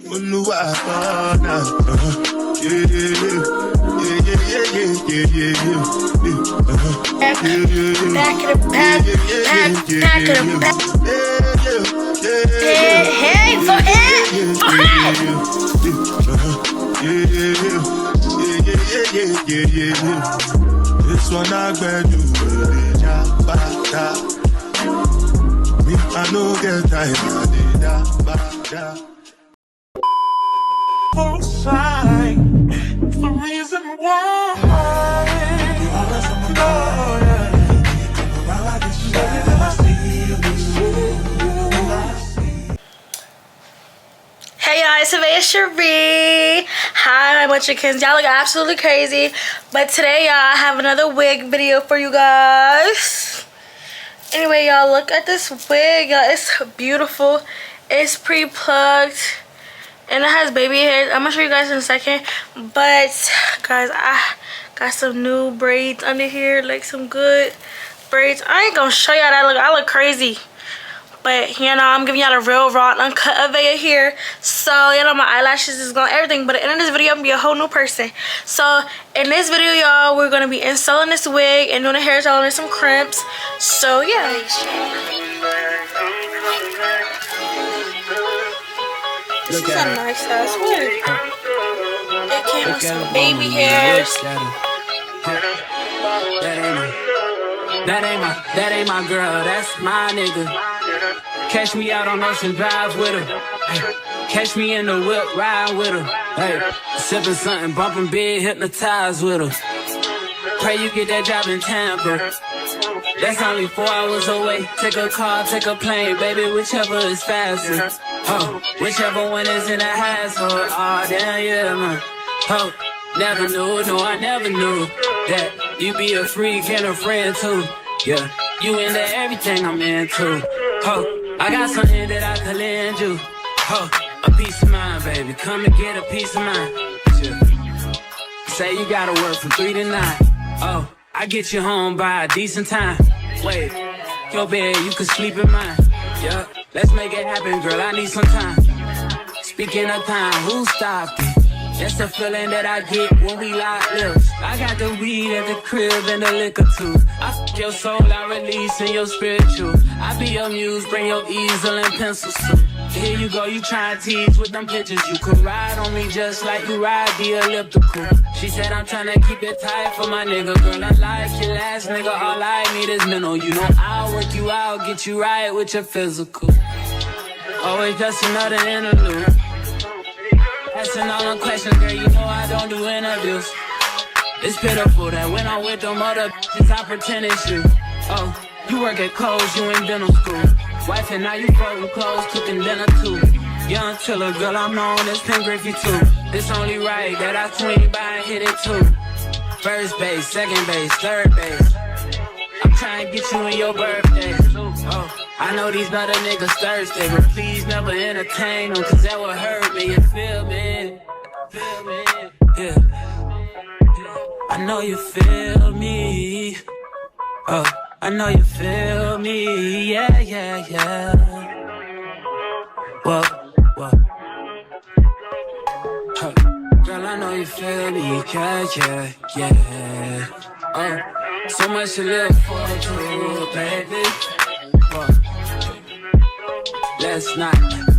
Hey, for this one I bet you me, I know get time. Outside, the reason why you always on my door, yeah. I get you I see you. Hey y'all, it's Heyy Cherie. Hi, munchkins. Y'all look absolutely crazy. But today, y'all, I have another wig video for you guys. Anyway, y'all, look at this wig. Y'all, it's beautiful. It's pre-plugged. And it has baby hairs. I'm going to show you guys in a second. But, guys, I got some new braids under here. Like, some good braids. I ain't going to show y'all that look. I look crazy. But, you know, I'm giving y'all a real raw and uncut of Heyy here. So, you know, my eyelashes is going everything. But at the end of this video, I'm going to be a whole new person. So, in this video, y'all, we're going to be installing this wig and doing the hairstyle and some crimps. So, yeah. This is a nice ass wig. It came with some baby hairs. That ain't my girl, that's my nigga. Catch me out on Ocean Drive with her. Hey, catch me in the whip, ride with her. Hey, sipping something, bumping big, hypnotized with her. Pray you get that job in Tampa. That's only 4 hours away. Take a car, take a plane, baby, whichever is faster. Oh, whichever one is in the household. Oh, damn, yeah, man. Oh, never knew, no, I never knew that you be a freak and a friend too. Yeah, you into everything I'm into. Oh, I got something that I can lend you. Oh, a piece of mind, baby. Come and get a piece of mind. Yeah. Say you gotta work from 3 to 9. Oh, I get you home by a decent time. Wait, your bed, you can sleep in mine. Yeah, let's make it happen, girl. I need some time. Speaking of time, who stopped it? That's the feeling that I get when we lock lips. I got the weed at the crib and the liquor too. I fuck your soul, I release in your spiritual. I be your muse, bring your easel and pencils too. Here you go, you try and tease with them pictures. You could ride on me just like you ride the elliptical. She said I'm tryna keep it tight for my nigga. Girl, I like your last nigga, all I need is mental. You know I'll work you out, get you right with your physical. Always just another interlude. Asking all them questions, girl, you know I don't do interviews. It's pitiful that when I'm with them other bitches, I pretend it's you. Oh, you work at Kohl's, you in dental school. Wife and now you folding clothes, cooking dinner too. Young chiller, girl, I'm known as Pink Griffey too. It's only right that I swing by and hit it too. First base, second base, third base. I'm trying to get you in your birthday. Oh, I know these other niggas thirsty, but please never entertain them, cause that would hurt me, you feel me? Feel me? Yeah. I know you feel me. Oh, I know you feel me. Yeah, yeah, yeah. Whoa, whoa. Oh, girl, I know you feel me. Yeah, yeah, yeah. Oh, so much to live for, too, baby. Whoa. Let's not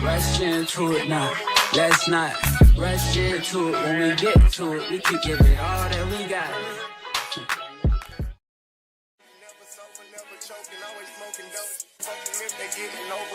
rush into it now. Let's not rush into it. When we get to it, we can give it all that we got.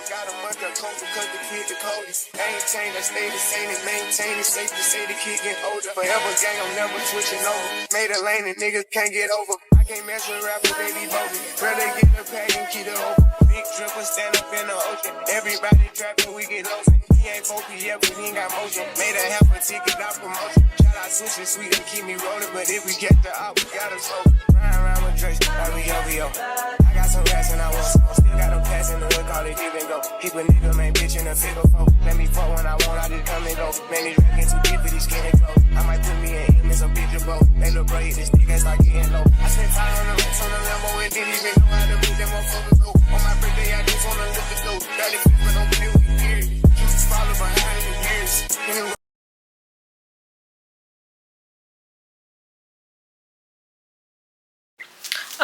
Got a month of coke because the kid the coldest. Ain't changed, I stay the same and maintain it. Safe to say the kid get older. Forever gang, I'm never switching over. Made a lane and niggas can't get over. I can't mess with rappers, they be voting. Rather get the pack and keep it open. Big dripper stand up in the ocean. Everybody trapping, we get lost. He ain't focused yet, but he ain't got motion. Made a half a ticket, not promotion. Shout out sushi, sweet and keep me rolling. But if we get the out, we gotta slow. Ride around with Drake, like we OVO. I got some rats and I want some. Still got a pass in the hood, call it give and go. Keep a nigga, man, bitch in a figure four. Let me fuck when I want, I just come and go. Man, these rapping too deep for these skinny clothes. I might put me in him in some picture boat. They look bro, hit this nigga, it's like getting low. I spent time on the rest on the Lambo and didn't even know how to beat them motherfuckers go. On my birthday, I just wanna look at those. Barely fit, but don't play with me, period. You just follow behind in the years.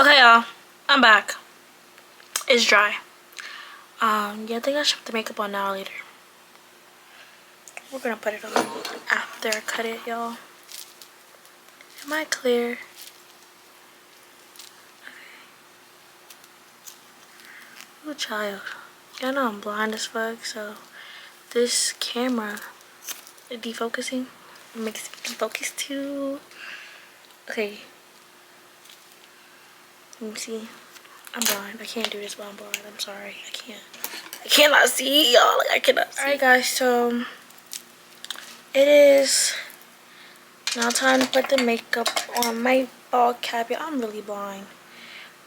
Okay, y'all, I'm back. It's dry. Yeah, I think I should put the makeup on now or later. We're gonna put it on after I cut it, y'all. Am I clear? Oh, child. Y'all know I'm blind as fuck, so this camera, the defocusing, makes it defocus too. Okay. Let me see. I'm blind. I can't do this while I'm blind. I'm sorry. I can't. I cannot see, y'all. Like, I cannot see. Alright, guys. So, it is now time to put the makeup on my bald cap. Yeah, I'm really blind.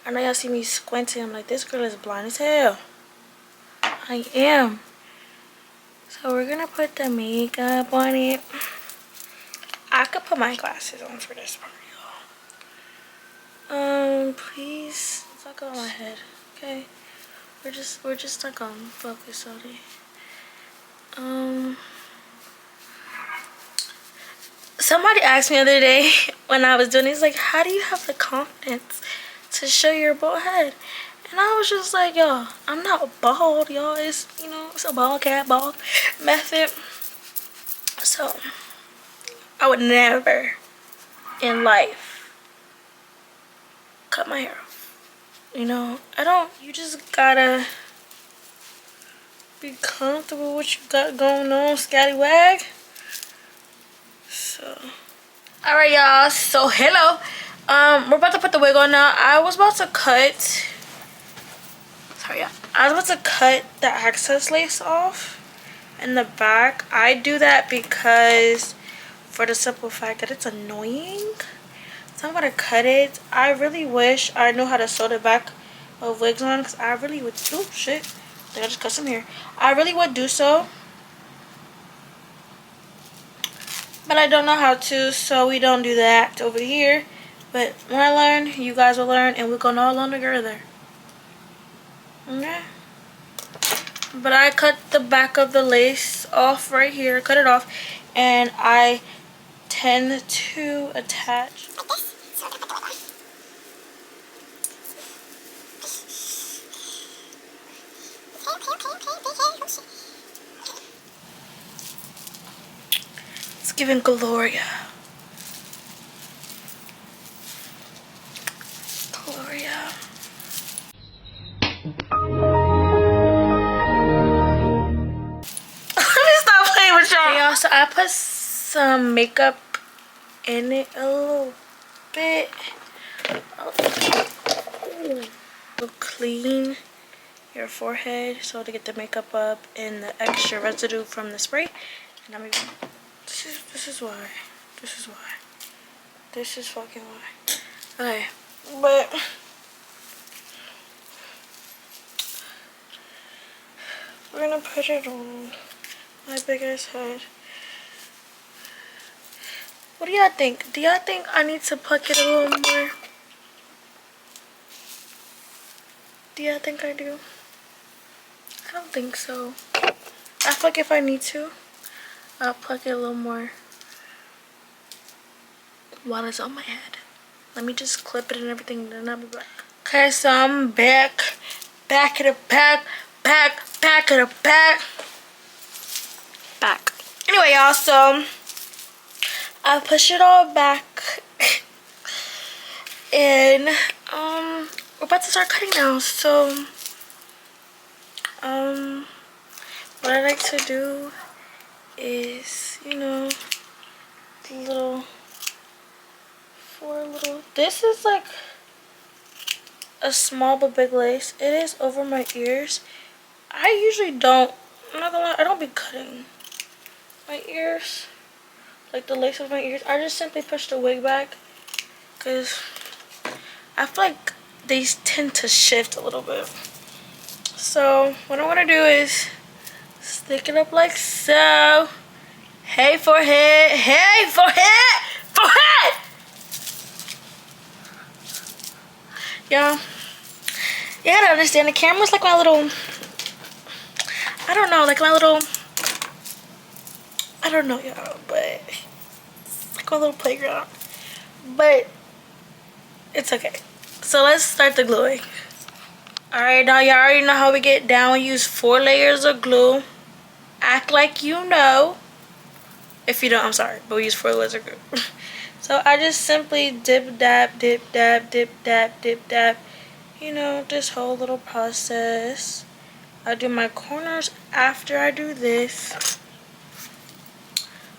I know y'all see me squinting. I'm like, this girl is blind as hell. I am. So, we're going to put the makeup on it. I could put my glasses on for this part, y'all. Please. It's not on my head. Okay. We're just not gonna focus on it. Somebody asked me the other day when I was doing it, he's like, how do you have the confidence to show your bald head? And I was just like, yo, I'm not bald, y'all. It's, you know, it's a bald cat bald method. So I would never in life cut my hair off. You know, you just gotta be comfortable with what you got going on, scallywag. So, alright, y'all. So, hello. We're about to put the wig on now. I was about to cut. Sorry, y'all. I was about to cut the access lace off in the back. I do that because, for the simple fact that it's annoying. So I'm gonna cut it. I really wish I knew how to sew the back of wigs on, because I really would. Oh shit! I think I just cut some hair. I really would do so, but I don't know how to, so we don't do that over here. But when I learn, you guys will learn, and we're gonna all learn together. Okay. But I cut the back of the lace off right here. Cut it off, and I tend to attach. It's giving Gloria. Gloria. Let me stop playing with y'all. Y'all, so I put some makeup in it a little bit. To clean your forehead, so to get the makeup up and the extra residue from the spray. And I'm even, this is why. This is fucking why. Okay, but we're gonna put it on my big ass head. What do y'all think? Do y'all think I need to pluck it a little more? Do y'all think I do? I don't think so. I feel like if I need to, I'll pluck it a little more while it's on my head. Let me just clip it and everything, then I'll be back. Okay, so I'm back. Back of the back. Back of the back. Back. Anyway, y'all, so I push it all back. And, we're about to start cutting now. So, what I like to do is, you know, this is like a small but big lace. It is over my ears. I usually don't, I'm not gonna lie, I don't be cutting my ears, like the lace of my ears. I just simply push the wig back because I feel like they tend to shift a little bit. So what I'm gonna do is stick it up like so. Hey forehead, hey forehead, forehead! Y'all, you gotta understand, the camera's like my little, I don't know, like my little, I don't know y'all, but it's like my little playground. But it's okay. So let's start the gluing. Alright, now y'all already know how we get down. We use 4 layers of glue. Act like you know. If you don't, I'm sorry, but we use 4 layers of glue. So I just simply dip, dab, dip, dab, dip, dab, dip, dab. You know, this whole little process. I do my corners after I do this.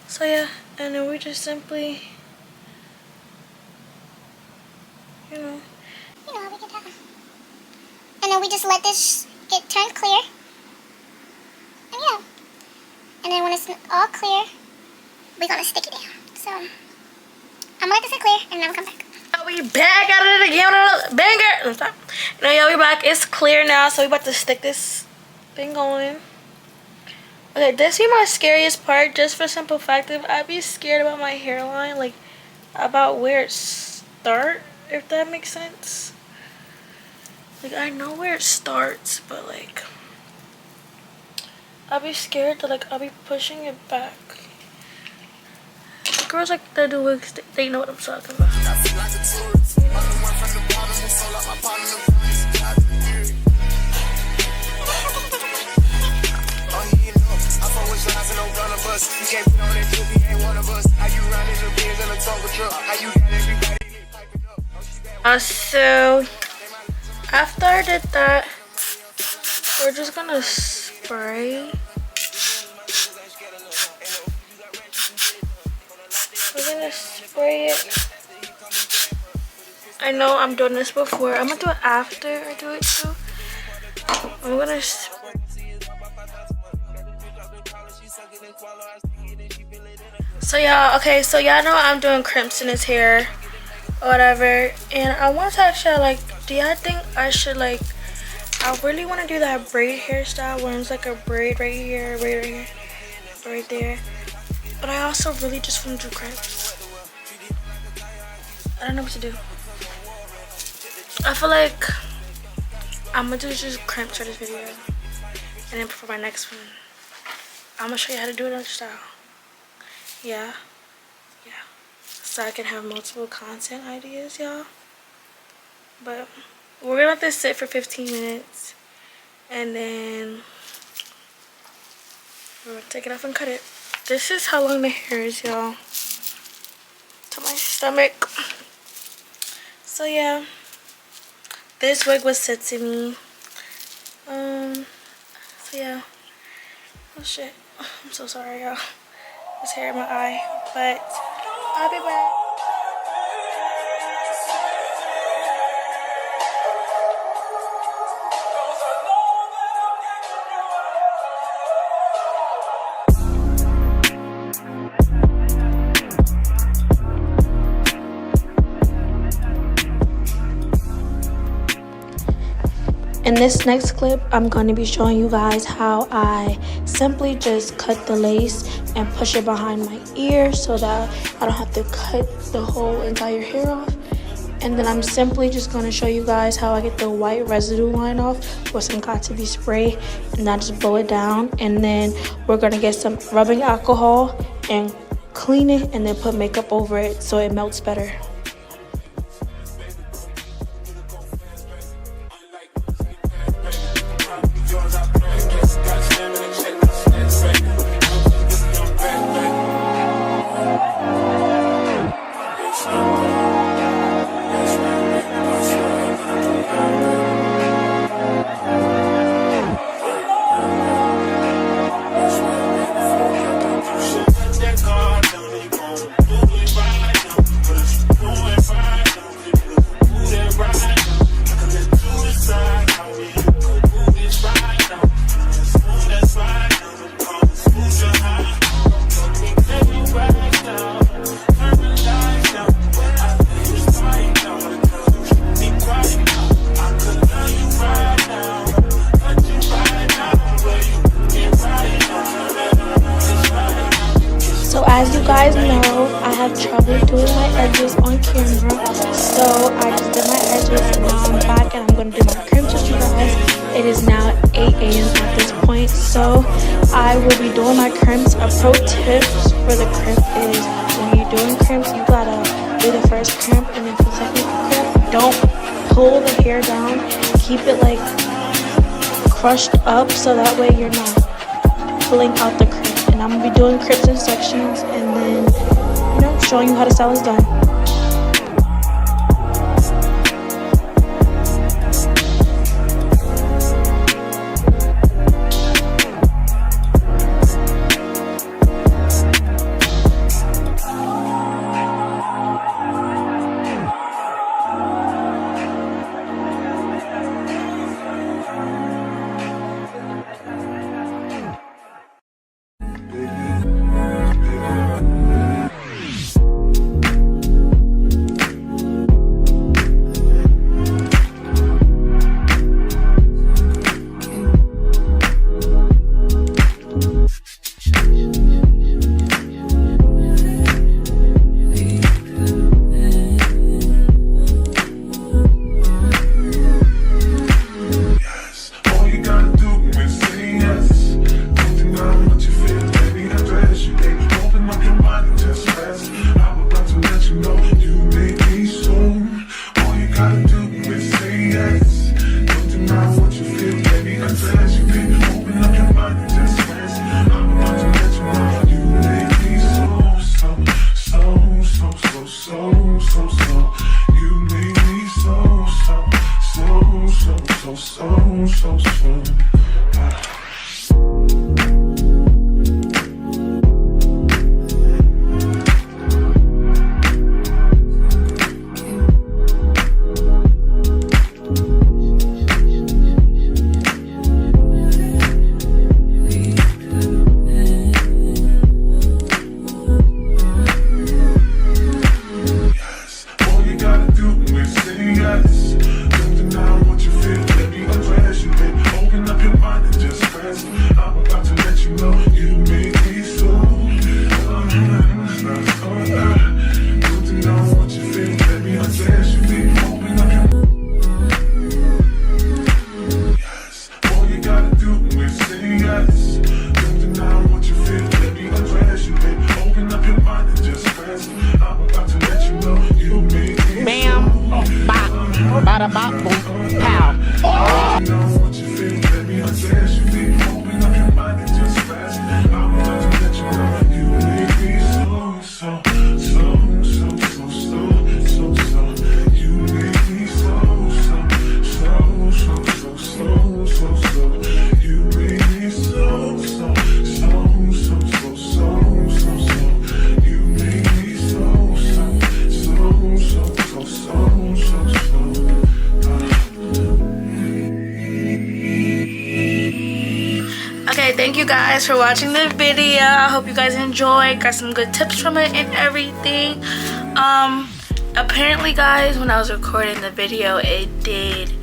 So yeah, and then we just simply, you know how we get that. And then we just let this get turned clear. And yeah. And then when it's all clear, we're gonna stick it down. So I'm gonna let this get clear and then we'll come back. We back at it again with another banger. Stop. You know, yeah, we back. It's clear now, so we about to stick this thing on. Okay, this be my scariest part, just for simple fact of I'd be scared about my hairline, like about where it start, if that makes sense. Like I know where it starts, but like I'll be scared that like I'll be pushing it back. Girls like that do wigs, they know what I'm talking about. So after I did that, we're just gonna spray. We're gonna spray it. I know I'm doing this before. I'm gonna do it after I do it too. I'm gonna So y'all, okay, so y'all know I'm doing crimps in his hair or whatever, and I want to ask y'all, like, do y'all think I should, like, I really want to do that braid hairstyle where it's like a braid right here, braid right here, right there, but I also really just want to do crimps. I don't know what to do. I feel like I'm gonna do just crimps for this video, and then for my next one I'm gonna show you how to do another style. Yeah, so I can have multiple content ideas, y'all. But we're gonna let this sit for 15 minutes, and then we're gonna take it off and cut it. This is how long the hair is, y'all, to my stomach. So yeah, this wig was sent to me. So yeah. Oh shit, I'm so sorry, y'all. There's hair in my eye, but I'll be back. In this next clip, I'm going to be showing you guys how I simply just cut the lace and push it behind my ear so that I don't have to cut the whole entire hair off. And then I'm simply just going to show you guys how I get the white residue line off with some got-to-be spray, and I just blow it down. And then we're going to get some rubbing alcohol and clean it, and then put makeup over it so it melts better. As you guys know, I have trouble doing my edges on camera, so I just did my edges, and now I'm back and I'm going to do my crimps with you guys. It is now 8 a.m. at this point, so I will be doing my crimps. A pro tip for the crimp is when you're doing crimps, you gotta do the first crimp, and then for the second crimp, don't pull the hair down, keep it like crushed up so that way you're not pulling out the crimp. And I'm gonna be doing crimps in sections and then, you know, showing you how the style is done. Bada bop boom pow. Thank you guys for watching the video. I hope you guys enjoyed, got some good tips from it and everything. Apparently guys, when I was recording the video, it did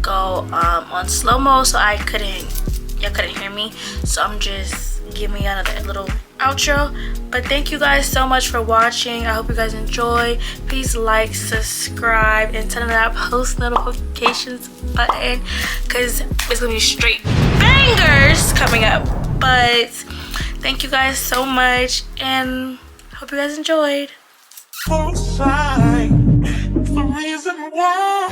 go on slow-mo, so y'all couldn't hear me, so I'm just giving y'all another little outro. But thank you guys so much for watching. I hope you guys enjoy. Please like, subscribe, and turn on that post notifications button, because it's gonna be straight bangers coming up. But thank you guys so much, and hope you guys enjoyed. For a sign, the reason why